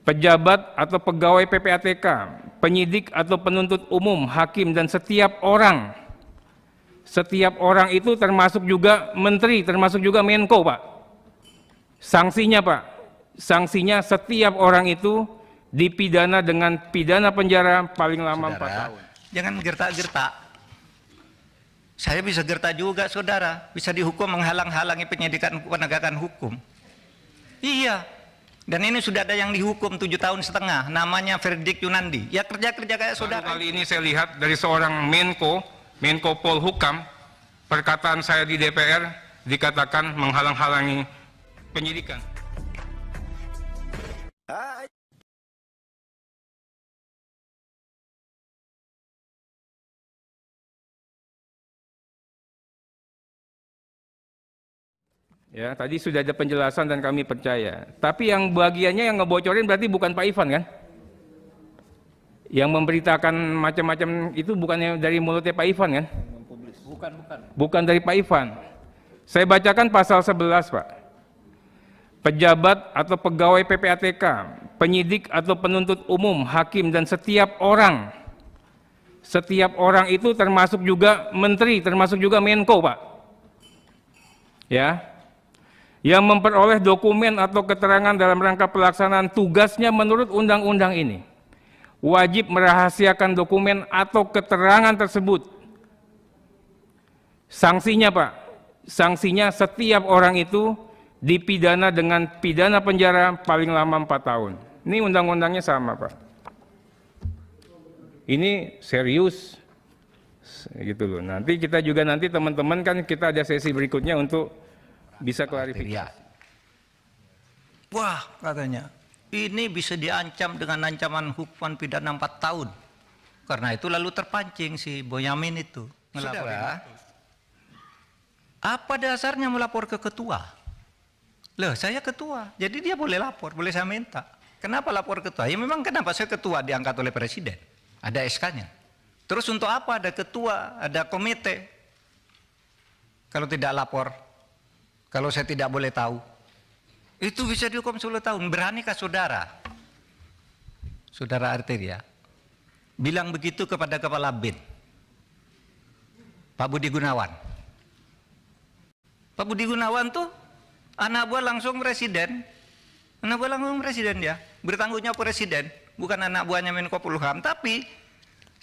pejabat atau pegawai PPATK, penyidik atau penuntut umum, hakim, dan setiap orang itu termasuk juga menteri, termasuk juga Menko, Pak. Sanksinya, Pak, sanksinya setiap orang itu dipidana dengan pidana penjara paling lama 4 tahun. Jangan gertak-gertak. Saya bisa gertak juga, saudara. Bisa dihukum menghalang-halangi penyidikan penegakan hukum. Iya. Dan ini sudah ada yang dihukum 7,5 tahun, namanya Verdik Yunandi. Ya kerja-kerja kayak saudara. Kali ini saya lihat dari seorang Menko Polhukam, perkataan saya di DPR dikatakan menghalang-halangi penyidikan. Ya, tadi sudah ada penjelasan dan kami percaya. Tapi yang bagiannya yang ngebocorin berarti bukan Pak Ivan, kan? Yang memberitakan macam-macam itu bukannya dari mulutnya Pak Ivan, kan? Bukan dari Pak Ivan. Saya bacakan pasal 11, Pak. Pejabat atau pegawai PPATK, penyidik atau penuntut umum, hakim, dan setiap orang itu termasuk juga menteri, termasuk juga Menko, Pak. Ya. Yang memperoleh dokumen atau keterangan dalam rangka pelaksanaan tugasnya menurut undang-undang ini wajib merahasiakan dokumen atau keterangan tersebut. Sanksinya, Pak, sanksinya setiap orang itu dipidana dengan pidana penjara paling lama 4 tahun. Ini undang-undangnya sama, Pak. Ini serius gitu loh. Nanti kita juga teman-teman kan kita ada sesi berikutnya untuk bisa klarifikasi. Wah, katanya ini bisa diancam dengan ancaman hukuman pidana 4 tahun. Karena itu lalu terpancing si Boyamin itu ngelapor. Apa dasarnya melapor ke ketua? Loh, saya ketua, jadi dia boleh lapor, boleh saya minta. Kenapa lapor ketua? Ya memang kenapa saya ketua diangkat oleh presiden, ada SK-nya. Terus untuk apa ada ketua, ada komite? Kalau tidak lapor, kalau saya tidak boleh tahu, itu bisa dihukum 10 tahun. Beranikah saudara? Saudara Arteria bilang begitu kepada Kepala BIN, Pak Budi Gunawan. Pak Budi Gunawan tuh anak buah langsung presiden. Anak buah langsung presiden dia. Bertanggung jawab presiden, bukan anak buahnya Menko Polhukam. Tapi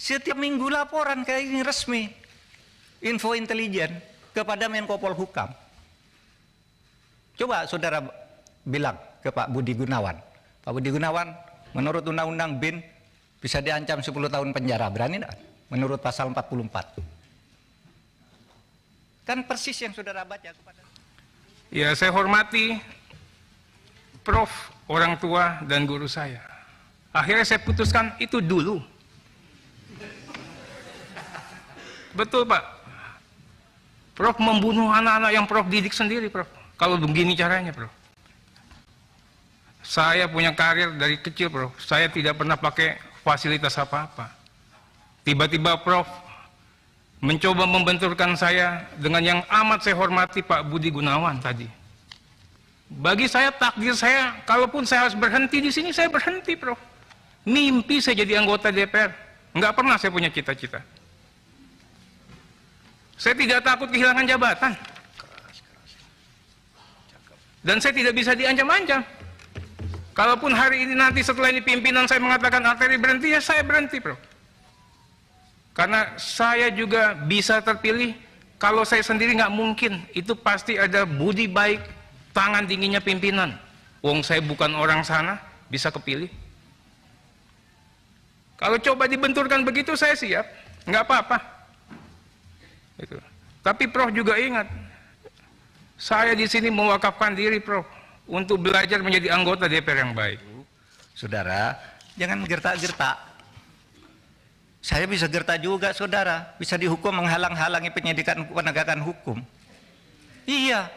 setiap minggu laporan kayak ini resmi. Info intelijen kepada Menko Polhukam. Coba saudara bilang ke Pak Budi Gunawan. Pak Budi Gunawan, menurut Undang-Undang BIN bisa diancam 10 tahun penjara. Berani enggak? Menurut pasal 44. Kan persis yang saudara baca kepada. Ya, saya hormati Prof, orang tua dan guru saya. Akhirnya saya putuskan itu dulu. Betul, Pak. Prof membunuh anak-anak yang Prof didik sendiri, Prof. Kalau begini caranya, Prof. Saya punya karir dari kecil, Prof. Saya tidak pernah pakai fasilitas apa-apa. Tiba-tiba Prof mencoba membenturkan saya dengan yang amat saya hormati, Pak Budi Gunawan tadi. Bagi saya, takdir saya, kalaupun saya harus berhenti di sini, saya berhenti, Prof. Mimpi saya jadi anggota DPR. Nggak pernah saya punya cita-cita. Saya tidak takut kehilangan jabatan. Dan saya tidak bisa diancam-ancam. Kalaupun hari ini nanti setelah ini pimpinan saya mengatakan Arteri berhenti, ya saya berhenti, Prof. Karena saya juga bisa terpilih. Kalau saya sendiri nggak mungkin. Itu pasti ada budi baik, tangan dinginnya pimpinan. Wong saya bukan orang sana, bisa kepilih. Kalau coba dibenturkan begitu, saya siap. Nggak apa-apa. Gitu. Tapi Prof juga ingat, saya di sini mewakafkan diri, Prof, untuk belajar menjadi anggota DPR yang baik. Saudara, jangan gertak-gertak. Saya bisa gertak juga, saudara. Bisa dihukum menghalang-halangi penyidikan penegakan hukum. Iya.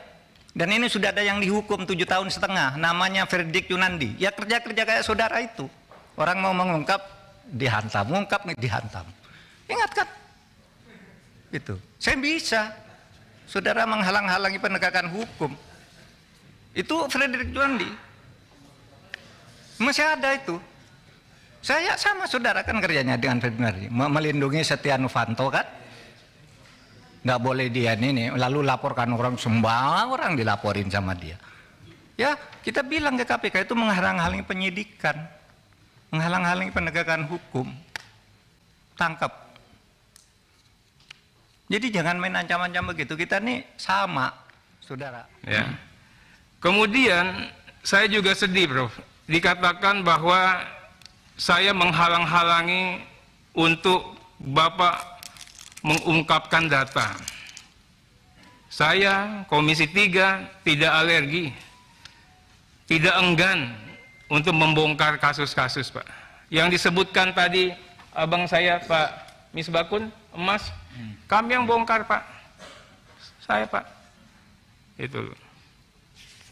Dan ini sudah ada yang dihukum 7,5 tahun, namanya Verdik Yunandi. Ya kerja-kerja kayak saudara itu. Orang mau mengungkap, dihantam. Mengungkap, dihantam. Ingat kan? Itu. Saya bisa. Saudara menghalang-halangi penegakan hukum. Itu Verdik Yunandi. Masih ada itu. Saya sama saudara kan kerjanya dengan Februari, melindungi Setia Novanto kan. Nggak boleh dia ini, lalu laporkan orang, semua orang dilaporin sama dia. Ya, kita bilang ke KPK itu menghalang-halangi penyidikan, menghalang-halangi penegakan hukum. Tangkap. Jadi jangan main ancam-ancam begitu, kita nih sama, saudara. Ya. Kemudian saya juga sedih, Prof. Dikatakan bahwa saya menghalang-halangi untuk Bapak mengungkapkan data. Saya, Komisi 3, tidak alergi, tidak enggan untuk membongkar kasus-kasus, Pak. Yang disebutkan tadi abang saya, Pak Misbakun, Emas, kami yang bongkar, Pak. Saya, Pak. Itu.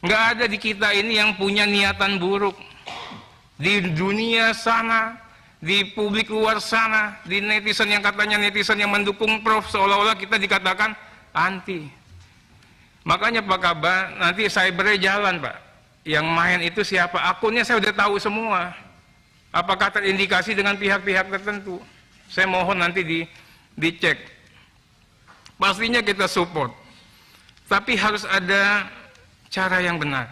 Nggak ada di kita ini yang punya niatan buruk. Di dunia sana, di publik luar sana, di netizen yang katanya netizen yang mendukung Prof, seolah-olah kita dikatakan anti. Makanya Pak Kaba, nanti cybernya jalan, Pak. Yang main itu siapa? Akunnya saya udah tahu semua. Apakah terindikasi dengan pihak-pihak tertentu? Saya mohon nanti dicek. Pastinya kita support. Tapi harus ada cara yang benar.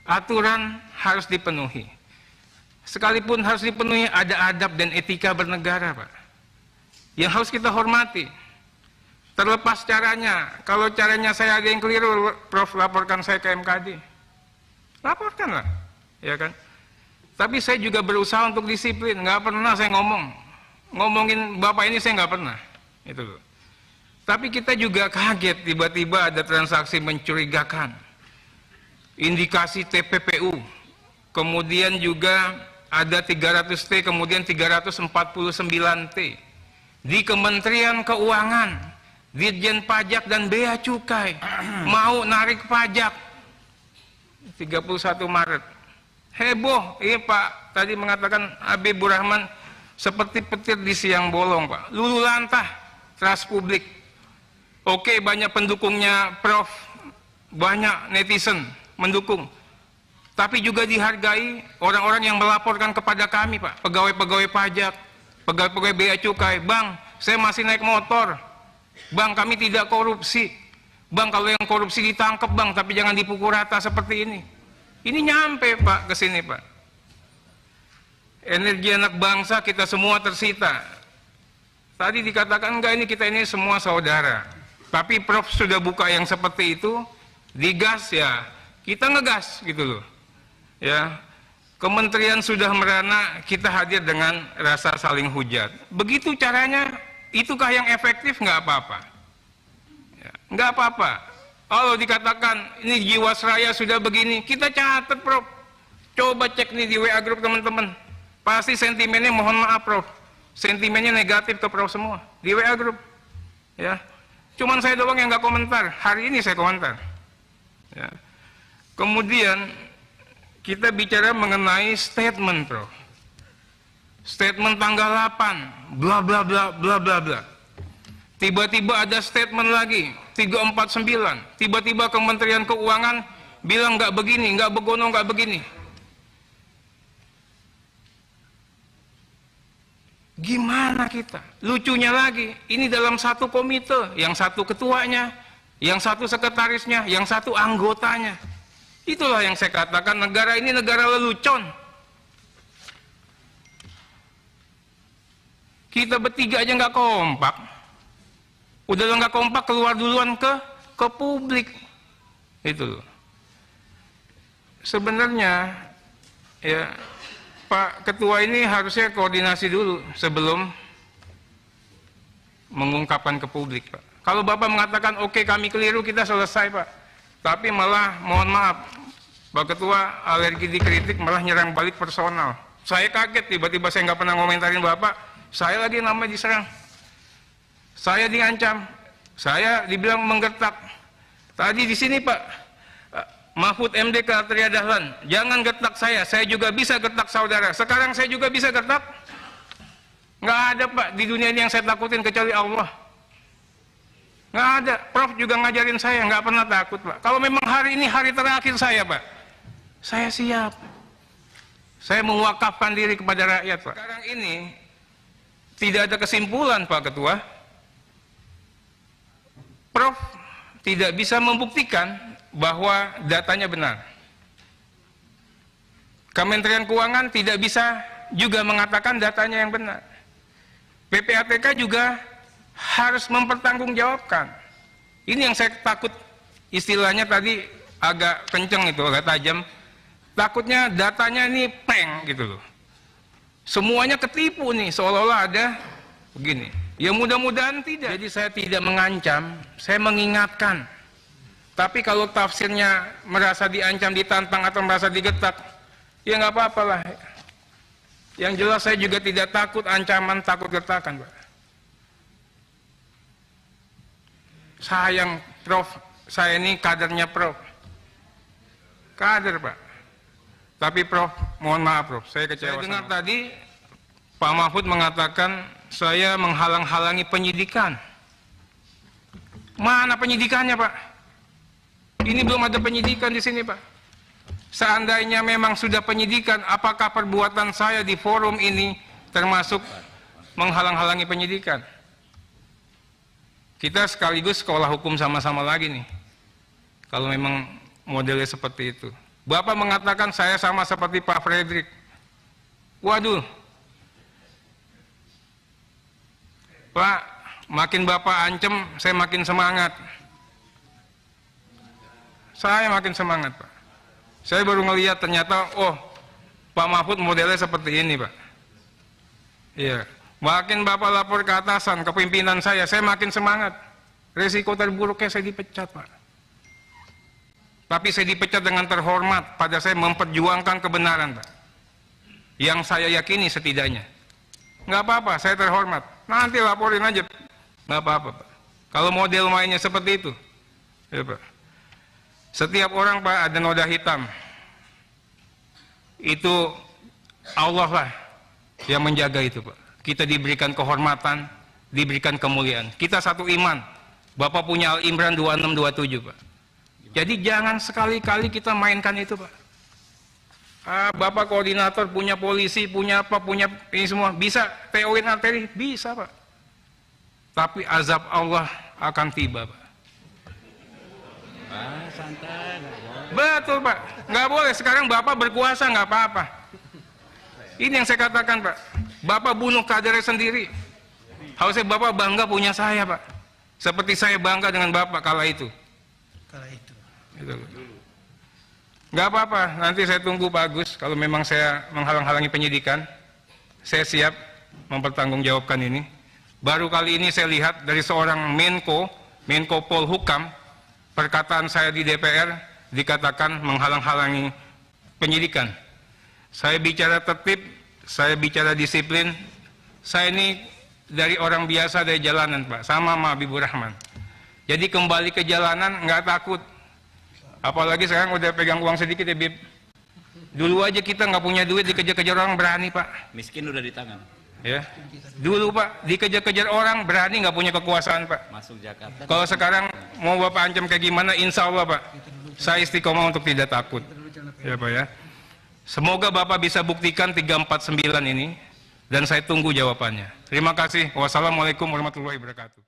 Aturan harus dipenuhi. Sekalipun harus dipenuhi, ada adab dan etika bernegara, Pak. Yang harus kita hormati. Terlepas caranya, kalau caranya saya ada yang keliru, Prof, laporkan saya ke MKD. Laporkanlah, ya kan? Tapi saya juga berusaha untuk disiplin. Nggak pernah saya ngomongin Bapak ini saya nggak pernah. Itu loh. Tapi kita juga kaget tiba-tiba ada transaksi mencurigakan. Indikasi TPPU. Kemudian juga ada 300T, kemudian 349T. Di Kementerian Keuangan, Ditjen Pajak dan Bea Cukai mau narik pajak 31 Maret. Heboh, iya Pak, tadi mengatakan Habibur Rahman seperti petir di siang bolong, Pak. Lulu lantah, trust publik. Oke, banyak pendukungnya Prof, banyak netizen mendukung. Tapi juga dihargai orang-orang yang melaporkan kepada kami, Pak. Pegawai-pegawai pajak, pegawai-pegawai bea cukai. Bang, saya masih naik motor. Bang, kami tidak korupsi. Bang, kalau yang korupsi ditangkap, Bang, tapi jangan dipukul rata seperti ini. Ini nyampe, Pak, ke sini, Pak. Energi anak bangsa kita semua tersita. Tadi dikatakan, enggak, ini kita ini semua saudara. Tapi Prof sudah buka yang seperti itu, digas ya, kita ngegas gitu loh. Ya, kementerian sudah merana, kita hadir dengan rasa saling hujat. Begitu caranya, itukah yang efektif? Nggak apa-apa. Ya, nggak apa-apa. Kalau dikatakan ini Jiwasraya sudah begini, kita catat, Prof. Coba cek nih di WA Group teman-teman. Pasti sentimennya, mohon maaf, Prof. Sentimennya negatif ke Prof semua di WA Group. Ya, cuman saya doang yang nggak komentar. Hari ini saya komentar. Ya. Kemudian kita bicara mengenai statement, Prof. Statement tanggal 8, bla bla bla bla bla bla. Tiba-tiba ada statement lagi, 349. Tiba-tiba Kementerian Keuangan bilang nggak begini, nggak begono, nggak begini. Gimana kita? Lucunya lagi, ini dalam satu komite, yang satu ketuanya, yang satu sekretarisnya, yang satu anggotanya. Itulah yang saya katakan, negara ini negara lelucon. Kita bertiga aja nggak kompak. Udah nggak kompak, keluar duluan ke publik. Itu loh. Sebenarnya ya Pak Ketua ini harusnya koordinasi dulu sebelum mengungkapkan ke publik, Pak. Kalau Bapak mengatakan oke, kami keliru, kita selesai, Pak. Tapi malah mohon maaf, Pak Ketua alergi dikritik, malah nyerang balik personal. Saya kaget, tiba-tiba saya nggak pernah ngomentarin Bapak, saya lagi namanya diserang. Saya diancam, saya dibilang menggertak. Tadi di sini Pak Mahfud MD ke Atria Dahlan, jangan gertak saya juga bisa gertak saudara. Sekarang saya juga bisa gertak. Nggak ada, Pak, di dunia ini yang saya takutin kecuali Allah. Nggak ada. Prof juga ngajarin saya, nggak pernah takut, Pak. Kalau memang hari ini hari terakhir saya, Pak, saya siap. Saya mewakafkan diri kepada rakyat, Pak. Sekarang ini tidak ada kesimpulan, Pak Ketua. Prof tidak bisa membuktikan bahwa datanya benar. Kementerian Keuangan tidak bisa juga mengatakan datanya yang benar. PPATK juga harus mempertanggungjawabkan. Ini yang saya takut, istilahnya tadi agak kenceng itu, agak tajam. Takutnya datanya ini prank gitu loh. Semuanya ketipu nih, seolah-olah ada begini. Ya mudah-mudahan tidak. Jadi saya tidak mengancam, saya mengingatkan. Tapi kalau tafsirnya merasa diancam, ditantang atau merasa digetak, ya nggak apa-apa lah. Yang jelas saya juga tidak takut ancaman, takut getakan, Pak. Sayang, Prof, saya ini kadernya Prof. Kader, Pak. Tapi Prof, mohon maaf Prof, saya kecewa. Saya dengar tadi Pak Mahfud mengatakan saya menghalang-halangi penyidikan. Mana penyidikannya, Pak? Ini belum ada penyidikan di sini, Pak. Seandainya memang sudah penyidikan, apakah perbuatan saya di forum ini termasuk menghalang-halangi penyidikan? Kita sekaligus sekolah hukum sama-sama lagi nih. Kalau memang modelnya seperti itu. Bapak mengatakan saya sama seperti Pak Fredrik. Waduh. Pak, makin Bapak ancem, saya makin semangat. Saya makin semangat, Pak. Saya baru ngelihat ternyata, oh, Pak Mahfud modelnya seperti ini, Pak. Iya. Makin Bapak lapor ke atasan, ke pimpinan saya makin semangat. Risiko terburuknya saya dipecat, Pak. Tapi saya dipecat dengan terhormat, pada saya memperjuangkan kebenaran, Pak. Yang saya yakini setidaknya. Nggak apa-apa, saya terhormat. Nanti laporin aja. Nggak apa-apa, Pak. Kalau model mainnya seperti itu. Ya, Pak. Setiap orang, Pak, ada noda hitam. Itu Allah lah yang menjaga itu, Pak. Kita diberikan kehormatan, diberikan kemuliaan. Kita satu iman. Bapak punya Al-Imran 26-27, Pak. Jadi jangan sekali-kali kita mainkan itu, Pak. Bapak koordinator, punya polisi, punya apa, punya ini semua. Bisa TO-in arteri? Bisa, Pak. Tapi azab Allah akan tiba, Pak. Santai. Betul, Pak. Nggak boleh. Sekarang Bapak berkuasa, nggak apa-apa. Ini yang saya katakan, Pak. Bapak bunuh kadernya sendiri. Harusnya Bapak bangga punya saya, Pak. Seperti saya bangga dengan Bapak kala itu. Gitu. Nggak apa-apa, nanti saya tunggu Pak Agus. Kalau memang saya menghalang-halangi penyidikan, saya siap mempertanggungjawabkan ini. Baru kali ini saya lihat dari seorang Menko Polhukam, perkataan saya di DPR dikatakan menghalang-halangi penyidikan. Saya bicara tertib, saya bicara disiplin. Saya ini dari orang biasa, dari jalanan, Pak, sama Habibur Rahman. Jadi kembali ke jalanan nggak takut. Apalagi sekarang udah pegang uang sedikit ya, Bib. Dulu aja kita nggak punya duit, dikejar-kejar orang berani, Pak. Miskin udah di tangan. Ya. Dulu, Pak, dikejar-kejar orang berani, nggak punya kekuasaan, Pak. Masuk Jakarta. Kalau sekarang mau Bapak ancam kayak gimana, insya Allah, Pak, saya istiqomah untuk tidak takut. Ya, Pak, ya. Semoga Bapak bisa buktikan 349 ini, dan saya tunggu jawabannya. Terima kasih. Wassalamualaikum warahmatullahi wabarakatuh.